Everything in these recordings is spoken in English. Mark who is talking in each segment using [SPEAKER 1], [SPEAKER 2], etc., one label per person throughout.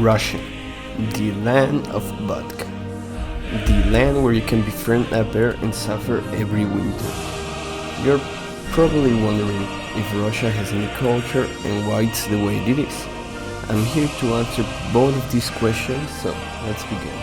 [SPEAKER 1] Russia, the land of vodka. The land where you can befriend a bear and suffer every winter. You're probably wondering if Russia has any culture and why it's the way it is. I'm here to answer both of these questions, so let's begin.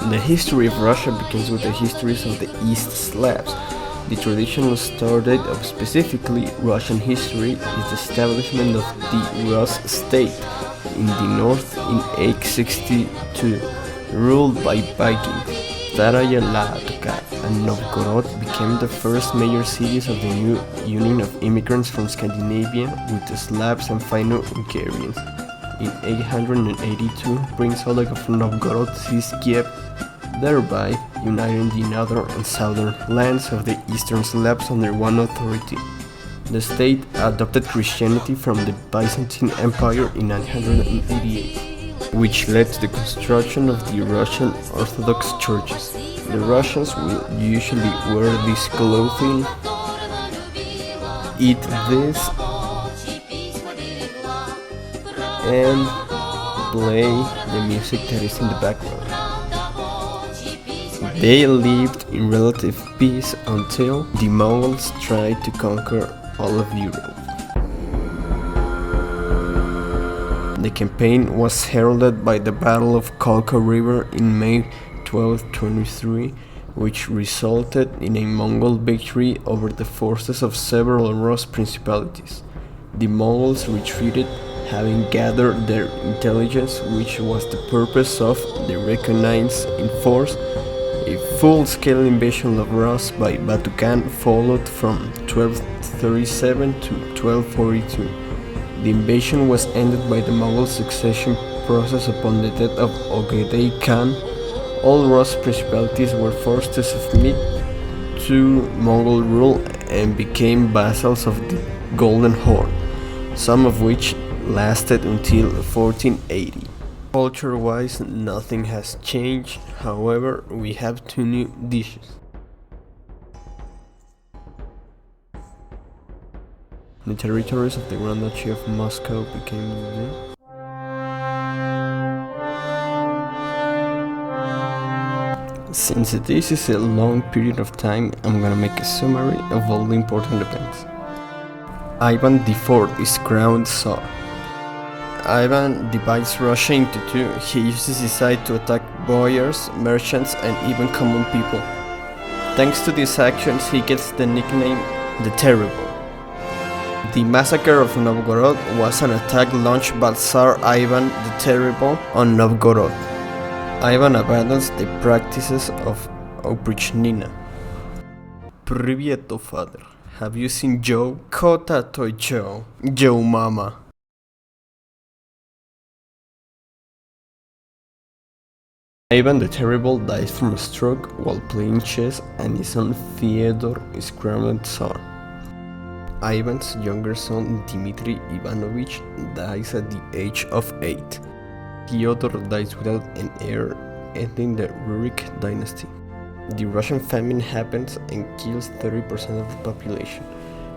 [SPEAKER 1] The history of Russia begins with the histories of the East Slavs. The tradition was started of specifically Russian history is the establishment of the Rus state in the north in 862, ruled by Vikings. Staraya Latka and Novgorod became the first major cities of the new union of immigrants from Scandinavia with the Slavs and Finno-Ugarians. In 882, Prince Oleg of Novgorod seized Kiev, thereby uniting the northern and southern lands of the eastern Slavs under one authority. The state adopted Christianity from the Byzantine Empire in 988, which led to the construction of the Russian Orthodox churches. The Russians will usually wear this clothing, eat this, and play the music that is in the background. They lived in relative peace until the Mongols tried to conquer all of Europe. The campaign was heralded by the Battle of Kolka River in May 1223, which resulted in a Mongol victory over the forces of several Rus principalities. The Mongols retreated, having gathered their intelligence, which was the purpose of the reconnaissance in force. A full-scale invasion of Rus by Batu Khan followed from 1237 to 1242. The invasion was ended by the Mongol succession process upon the death of Ogedei Khan. All Rus principalities were forced to submit to Mongol rule and became vassals of the Golden Horde, some of which lasted until 1480. Culture-wise, nothing has changed, however, we have two new dishes. The territories of the Grand Duchy of Moscow became Since this is a long period of time, I'm gonna make a summary of all the important events. Ivan IV is crowned Tsar. Ivan divides Russia into two. He uses his side to attack boyars, merchants, and even common people. Thanks to these actions, he gets the nickname the Terrible. The massacre of Novgorod was an attack launched by Tsar Ivan the Terrible on Novgorod. Ivan abandons the practices of oprichnina. Привет, father. Have you seen Joe? Kota to Joe. Joe mama. Ivan the Terrible dies from a stroke while playing chess, and his son Fyodor is crowned Tsar. Ivan's younger son Dmitry Ivanovich dies at the age of 8. Fyodor dies without an heir, ending the Rurik dynasty. The Russian famine happens and kills 30% of the population.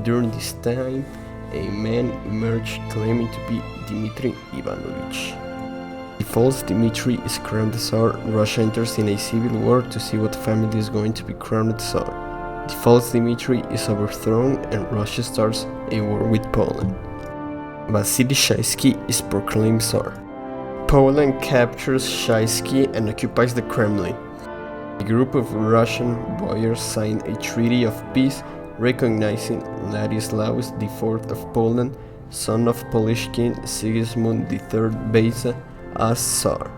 [SPEAKER 1] During this time, a man emerged claiming to be Dmitry Ivanovich. The false Dmitry is crowned Tsar. Russia enters in a civil war to see what family is going to be crowned Tsar. The false Dmitry is overthrown and Russia starts a war with Poland. Vasily Shaisky is proclaimed Tsar. Poland captures Shaisky and occupies the Kremlin. A group of Russian boyars signed a treaty of peace recognizing Ladislaus IV of Poland son of Polish king Sigismund III Beza, as Tsar.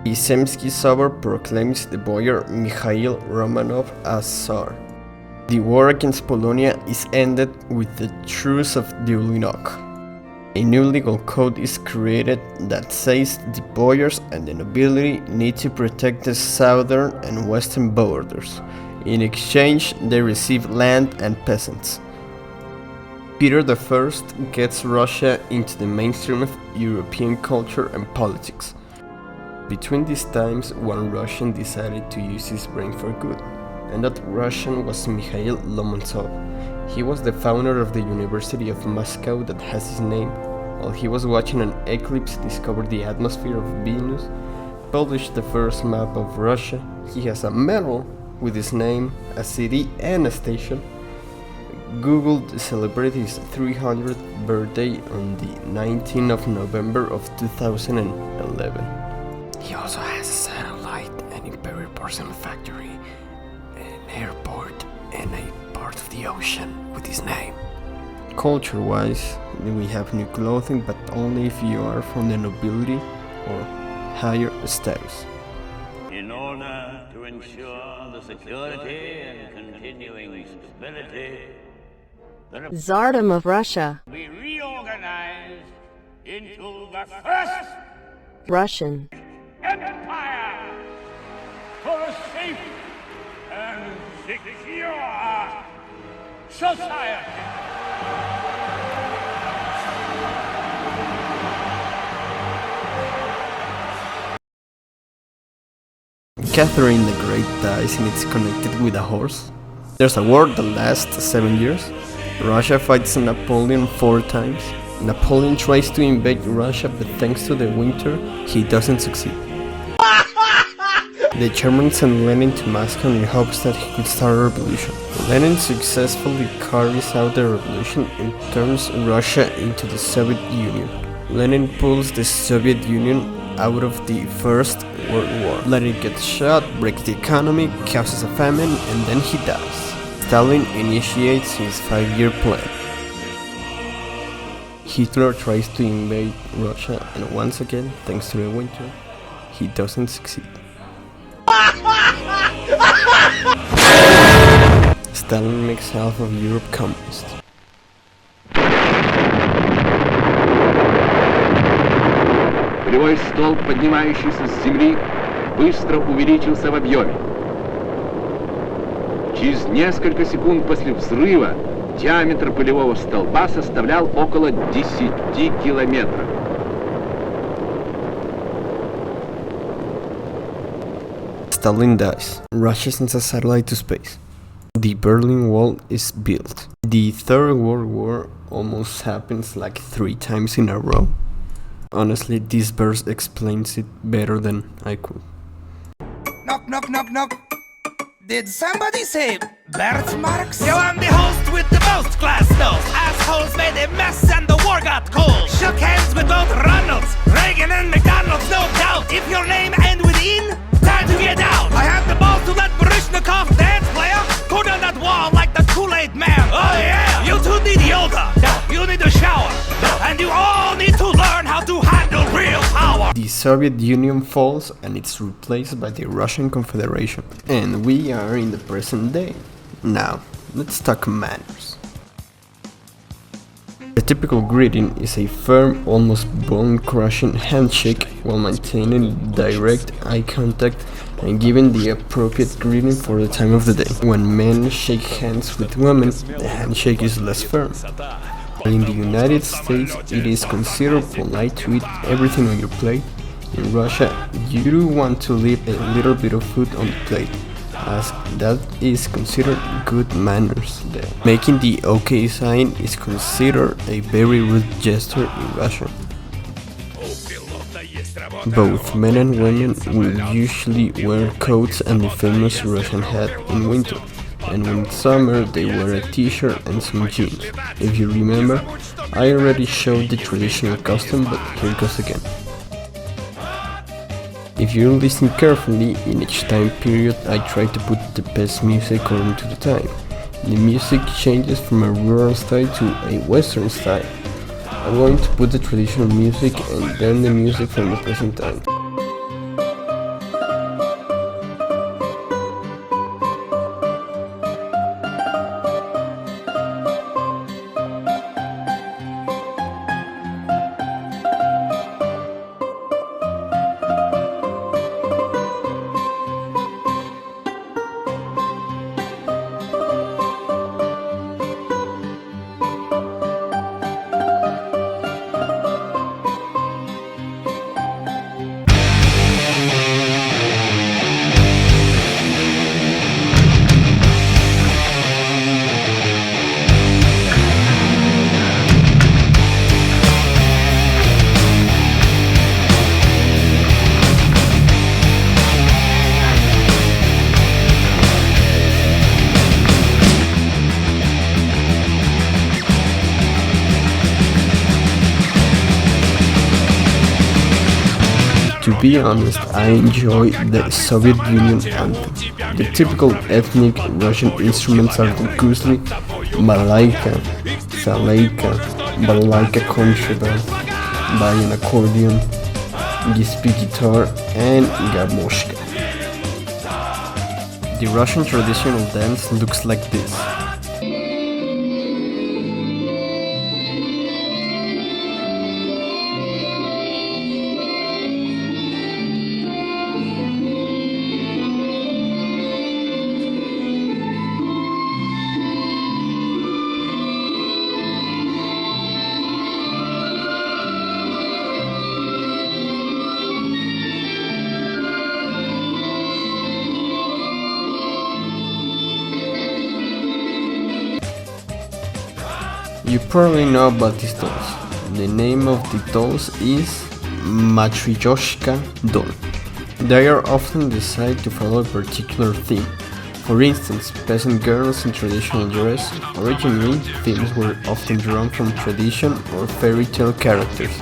[SPEAKER 1] Izhemsky Sobor proclaims the boyar Mikhail Romanov as Tsar. The war against Polonia is ended with the Truce of Dulinok. A new legal code is created that says the boyars and the nobility need to protect the southern and western borders. In exchange, they receive land and peasants. Peter I gets Russia into the mainstream of European culture and politics. Between these times, one Russian decided to use his brain for good, and that Russian was Mikhail Lomonosov. He was the founder of the University of Moscow that has his name. While he was watching an eclipse, discovered the atmosphere of Venus, published the first map of Russia. He has a medal with his name, a city and a station. Googled celebrated his 300th birthday on the 19th of November of 2011. He also has a satellite, an Imperial Porcelain factory, an airport, and a part of the ocean with his name. Culture-wise, we have new clothing, but only if you are from the nobility or higher status.
[SPEAKER 2] In order to ensure the security and continuing stability, the
[SPEAKER 3] Tsardom of Russia.
[SPEAKER 2] we reorganized into the first
[SPEAKER 3] Russian.
[SPEAKER 2] empire for a safe and secure society.
[SPEAKER 1] Catherine the Great dies and it's connected with a horse. There's a war that lasts 7 years. Russia fights Napoleon 4 times. Napoleon tries to invade Russia, but thanks to the winter, he doesn't succeed. The Germans sent Lenin to Moscow in hopes that he could start a revolution. Lenin successfully carries out the revolution and turns Russia into the Soviet Union. Lenin pulls the Soviet Union out of the First World War. Lenin gets shot, breaks the economy, causes a famine, and then he dies. Stalin initiates his 5-year plan. Hitler tries to invade Russia, and once again, thanks to the winter, he doesn't succeed. Stalin makes half of Europe communist.
[SPEAKER 4] Полевой столб, поднимающийся с земли, быстро увеличился в объеме. Через несколько секунд после взрыва диаметр полевого столба составлял около 10 километров.
[SPEAKER 1] Stalin dies. Russia sends a satellite to space. The Berlin Wall is built. The Third World War almost happens like 3 times in a row. Honestly, this verse explains it better than I could.
[SPEAKER 5] Knock, knock, knock, knock. Did somebody say birthmarks?
[SPEAKER 6] Yo, I'm the host with the most glass nose. Assholes made a mess and the war got cold. Shook hands with both Ronalds, Reagan and McDonald's, no doubt. If your name ends with in, time to get out. I have the balls to let Baryshnikov dance, player. Go down that wall like the Kool-Aid man. Oh yeah! You two need yoga. You need a shower. And you all need to learn how to handle real power.
[SPEAKER 1] The Soviet Union falls and it's replaced by the Russian Confederation. And we are in the present day. Now, let's talk manners. A typical greeting is a firm, almost bone-crushing handshake while maintaining direct eye contact and giving the appropriate greeting for the time of the day. When men shake hands with women, the handshake is less firm. In the United States, it is considered polite to eat everything on your plate. In Russia, you do want to leave a little bit of food on the plate, as that is considered good manners there. Making the OK sign is considered a very rude gesture in Russia. Both men and women will usually wear coats and the famous Russian hat in winter, and in summer they wear a t-shirt and some jeans. If you remember, I already showed the traditional costume, but here it goes again. If you listen carefully, in each time period I try to put the best music according to the time. The music changes from a rural style to a western style. I'm going to put the traditional music and then the music from the present time. To be honest, I enjoy the Soviet Union anthem. The typical ethnic Russian instruments are the guzli, malaika, zalaika, balalaika contrabass, bayan accordion, gispi guitar, and garmoshka. The Russian traditional dance looks like this. You probably know about these dolls. The name of the dolls is Matryoshka doll. They are often designed to follow a particular theme. For instance, peasant girls in traditional dress. Originally, themes were often drawn from tradition or fairy tale characters.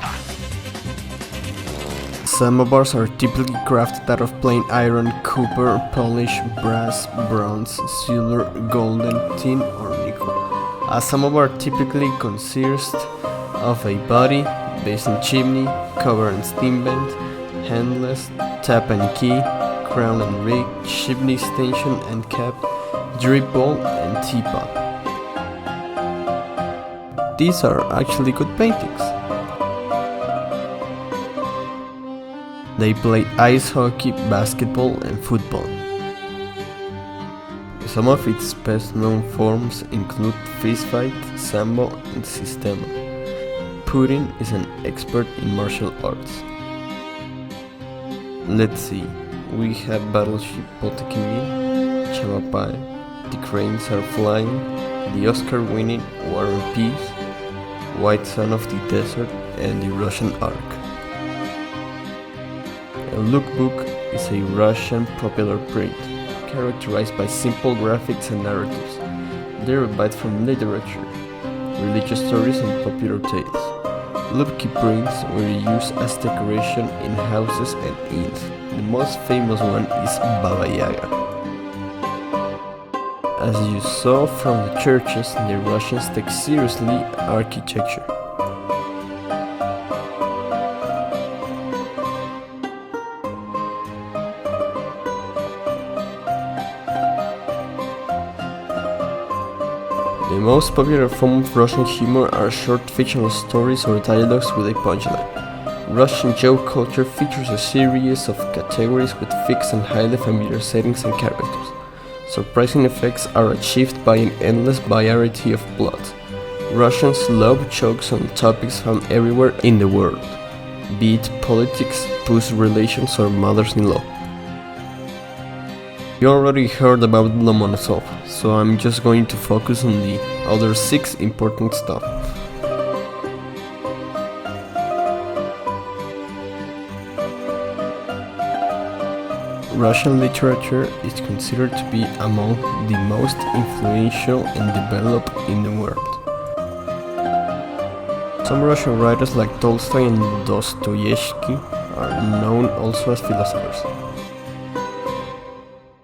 [SPEAKER 1] Samovars are typically crafted out of plain iron, copper, polished brass, bronze, silver, golden, tin, or nickel. A samovar typically consists of a body, basin chimney, cover and steam vent, handless, tap and key, crown and rig, chimney stanchion and cap, drip bowl and teapot. These are actually good paintings. They play ice hockey, basketball and football. Some of its best known forms include fistfight, sambo and sistema. Putin is an expert in martial arts. Let's see, we have battleship Potemkin, Chamapai, the cranes are flying, the Oscar-winning War and Peace, White Sun of the Desert and the Russian Ark. A lookbook is a Russian popular print, characterized by simple graphics and narratives, derived from literature, religious stories and popular tales. Lubki prints were used as decoration in houses and inns. The most famous one is Baba Yaga. As you saw from the churches, the Russians take seriously architecture. The most popular form of Russian humor are short fictional stories or dialogues with a punchline. Russian joke culture features a series of categories with fixed and highly familiar settings and characters. Surprising effects are achieved by an endless variety of plots. Russians love jokes on topics found everywhere in the world, be it politics, puss relations or mothers-in-law. You already heard about Lomonosov, so I'm just going to focus on the other 6 important stuff. Russian literature is considered to be among the most influential and developed in the world. Some Russian writers like Tolstoy and Dostoevsky are known also as philosophers.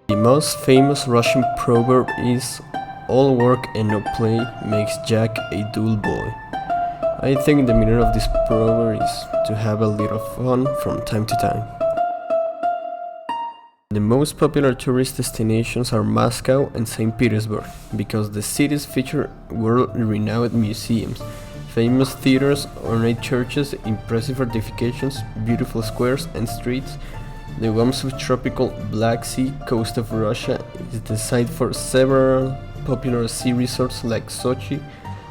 [SPEAKER 1] The most famous Russian proverb is "All work and no play makes Jack a dull boy." I think the meaning of this proverb is to have a little fun from time to time. The most popular tourist destinations are Moscow and St. Petersburg, because the cities feature world-renowned museums, famous theaters, ornate churches, impressive fortifications, beautiful squares and streets. The warm subtropical Black Sea coast of Russia is the site for several popular ski resorts like Sochi,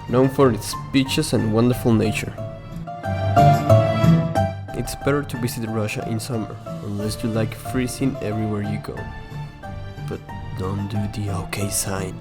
[SPEAKER 1] known for its beaches and wonderful nature. It's better to visit Russia in summer, unless you like freezing everywhere you go. But don't do the OK sign.